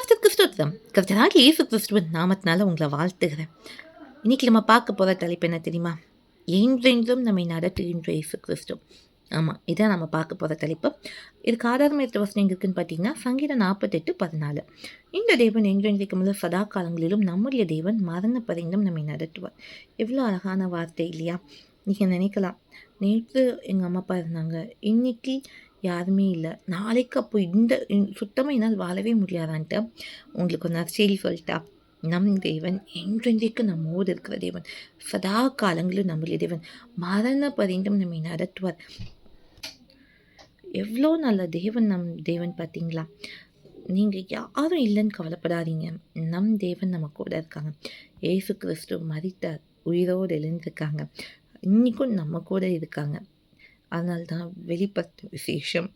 கர்த்தருக்கு ஸ்தோத்திரம். கர்த்தராகிய இயேசு கிறிஸ்துவின் நாமத்தினால உங்களை வாழ்த்துகிறேன். இன்னைக்கு நம்ம பார்க்க போகிற தலைப்பு என்ன தெரியுமா? என்றென்றும் நம்மை நடத்துகின்ற இயேசு கிறிஸ்து. ஆமாம், இதான் நம்ம பார்க்க போகிற தலைப்பு. இதுக்கு ஆதாரம் எடுத்த வசனம் எங்க இருக்குன்னு பார்த்தீங்கன்னா, சங்கீதம் 48:14. இந்த தேவன் என்றென்றைக்கும் உள்ள சதா காலங்களிலும் நம்முடைய தேவன் மரண பரிந்தும் நம்மை நடத்துவார். எவ்வளோ அழகான வார்த்தை இல்லையா? நீங்கள் நினைக்கலாம், நேற்று எங்கள் அம்மா அப்பா இருந்தாங்க, இன்னைக்கு யாருமே இல்லை, நாளைக்கு அப்போ சுத்தமாக என்னால் வாழவே முடியாதான்ட்டு உங்களுக்கு ஒரு நற்செய்தி சொல்லிட்டா. நம் தேவன் என்றென்றைக்கு நம்மோடு இருக்கிற தேவன், சதா காலங்களும் நம்முடைய தேவன், மரண பரிந்தும் நம்மை நடத்துவார். எவ்வளோ நல்ல தேவன் நம் தேவன் பார்த்தீங்களா? நீங்கள் யாரும் இல்லைன்னு கவலைப்படாதீங்க. நம் தேவன் நம்ம கூட இருக்காங்க. ஏசு கிறிஸ்து மரித்தார், உயிரோடு எழுந்திருக்காங்க, இன்றைக்கும் நம்ம கூட இருக்காங்க. அதனால்தான் வெளிப்பட்ட விசேஷம்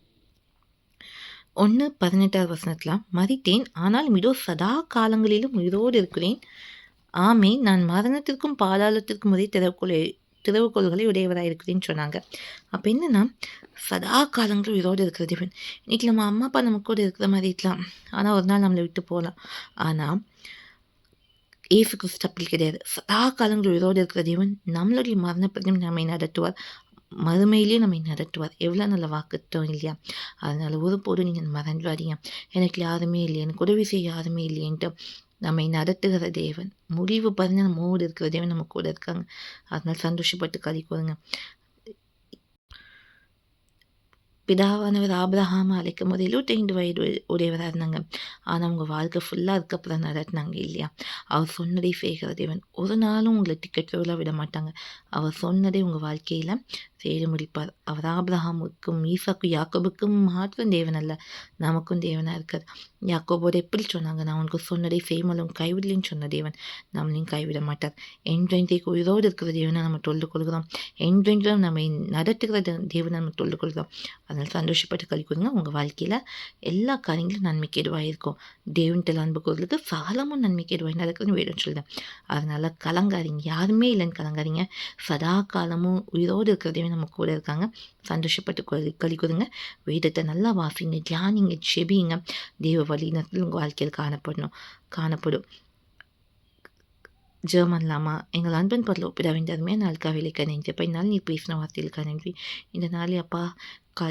1:18 மரித்தேன், ஆனால் இதோ சதா காலங்களிலும் உயிரோடு இருக்கிறேன். ஆமேன், நான் மரணத்திற்கும் பாதாளத்திற்கும் ஒரே திறவுகோள்களை உடையவராக இருக்கிறேன்னு சொன்னாங்க. அப்போ என்னன்னா, சதா காலங்களும் உயிரோடு இருக்கிற தேவன். இன்னைக்கு நம்ம அம்மா அப்பா நம்ம கூட இருக்கிற மாதிரி இருக்கலாம், ஆனால் ஒரு நாள் நம்மளை விட்டு போகலாம். ஆனால் ஏசு கிறிஸ்து அப்படி கிடையாது. சதா காலங்கள் உயிரோடு இருக்கிற தேவன் நம்மளுடைய மரணப்படியும் நம்மை நடத்துவார், மறுமையிலேயே நம்மை நடத்துவார். எவ்வளோ நல்ல வாக்குத்தம் இல்லையா? அதனால் ஒருபோதும் நீங்கள் மறந்துடாதீங்க, எனக்கு யாருமே இல்லை, எனக்கு உதவி செய்ய யாருமே இல்லைன்ட்டு. நம்மை நடத்துகிற தேவன், முடிவு பாருங்க, நம்மோடு இருக்கிற தேவன் நம்ம கூட இருக்காங்க. அதனால் சந்தோஷப்பட்டு களி கூறுங்க. பிதாவானவர் ஆபிரகாம் அழைக்கும் போது 75 வயது உடையவராக இருந்தாங்க. ஆனால் அவங்க வாழ்க்கை ஃபுல்லாக அதுக்கப்புறம் நடத்தினாங்க இல்லையா? அவர் சொன்னதை செய்கிற தேவன். ஒரு நாளும் உங்களை டிக்கெட் விட மாட்டாங்க. அவர் சொன்னதை உங்கள் வாழ்க்கையில் செய்து முடிப்பார். அவர் ஆபிரகாமுக்கும் ஈசாக்கும் யாக்கோபுக்கும் மாத்திரம் தேவன் அல்ல, நமக்கும் தேவனாக இருக்கார். யாக்கோபோடு எப்படி சொன்னாங்க, நான் உனக்கு சொன்னதை செய்மலும் கைவிடலின்னு சொன்ன தேவன் நம்மளையும் கைவிட மாட்டார். என்றென்றைக்கு உயிரோடு இருக்கிற தேவனை நம்ம தொழுது கொள்கிறோம், என்றென்றும் நம்மை நடத்துகிற தேவனை நம்ம தொழுது கொள்கிறோம். அதனால் சந்தோஷப்பட்டு களி கூறுங்க. உங்கள் வாழ்க்கையில் எல்லா காரியங்களும் நன்மைக்கு எதுவாக இருக்கும். தேவன்கிட்ட அன்பு கூறுறது சகலமும் நன்மைக்கு எதுவாக நடக்குதுன்னு வேணும் சொல்லுதேன். அதனால் கலங்காதீங்க, யாருமே இல்லைன்னு கலங்காதீங்க. சதா காலமும் உயிரோடு இருக்கிற தேவன் நம்ம கூட இருக்காங்க. சந்தோஷப்பட்டு களி கூறுங்க. வேதத்தை நல்லா வாசிங்க, தியானிங்க, செபிங்க. தேவ வழிநடத்தல் உங்கள் வாழ்க்கையில் காணப்படும். ஜெர்மன்லாமா எங்கள் அன்பன் பொருள் ஒப்பிடாவின் தருமையாக நாளுக்காக நெஞ்சப்பா, இந்நாள் நீ பேசின வார்த்தைகளுக்காக நன்றி. இந்த நாள் அப்பா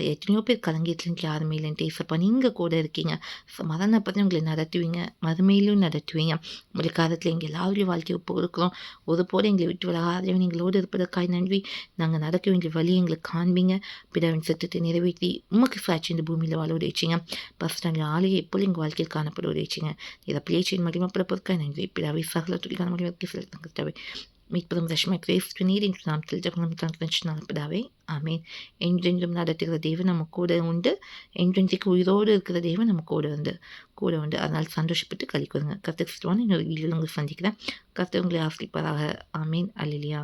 எத்தனையோ பேர் கலங்கிட்டுலன்னு யாருமே இல்லைன்ட்டு ஏசப்பா, நீங்கள் கூட இருக்கீங்க. மரண பற்றி உங்களை நடத்துவீங்க, மறுமையிலும் நடத்துவீங்க. உங்களுடைய காலத்தில் எங்கள் எல்லாருடைய வாழ்க்கையை ஒப்பு கொடுக்குறோம். ஒருபோது எங்களை விட்டு விலகாதவன் எங்களோடு இருப்பதற்காக நன்றி. நாங்கள் நடக்க வேண்டிய வழி எங்களுக்கு காண்பீங்க. பிதாவின் சத்தத்தை நிறைவேற்றி உமக்கு சாட்சி இந்த பூமியில் வாழ உடைச்சிங்க. பர்சனல் ஆலையை எப்போது எங்கள் வாழ்க்கையில் காணப்பட உடைச்சிங்க. இதை பிள்ளைச்சியின் மகிமைப்படுவதற்காக நன்றி. பிதாவை சகல துடிக்கான மகிழ்ச்சி செலுத்தவை மீட்பதும் ரஷ்மை கிரேஸ்து நீர் என்று நாமத்தில் ஜபம் கன்வென்ஷனல் பிதாவே, ஆமேன். என்றென்றும் நடத்துகிற தேவன் நம்ம கூட உண்டு. என்றென்றைக்கு உயிரோடு இருக்கிற தேவன் நம்ம கூட உண்டு. அதனால் சந்தோஷப்பட்டு களி கூறுங்க. கர்த்தர் இன்னொரு வீடியோவில் உங்களை சந்திக்கிறேன். கர்த்தர் உங்களை ஆசிரிப்பதாக. ஆமேன். அல்லேலூயா.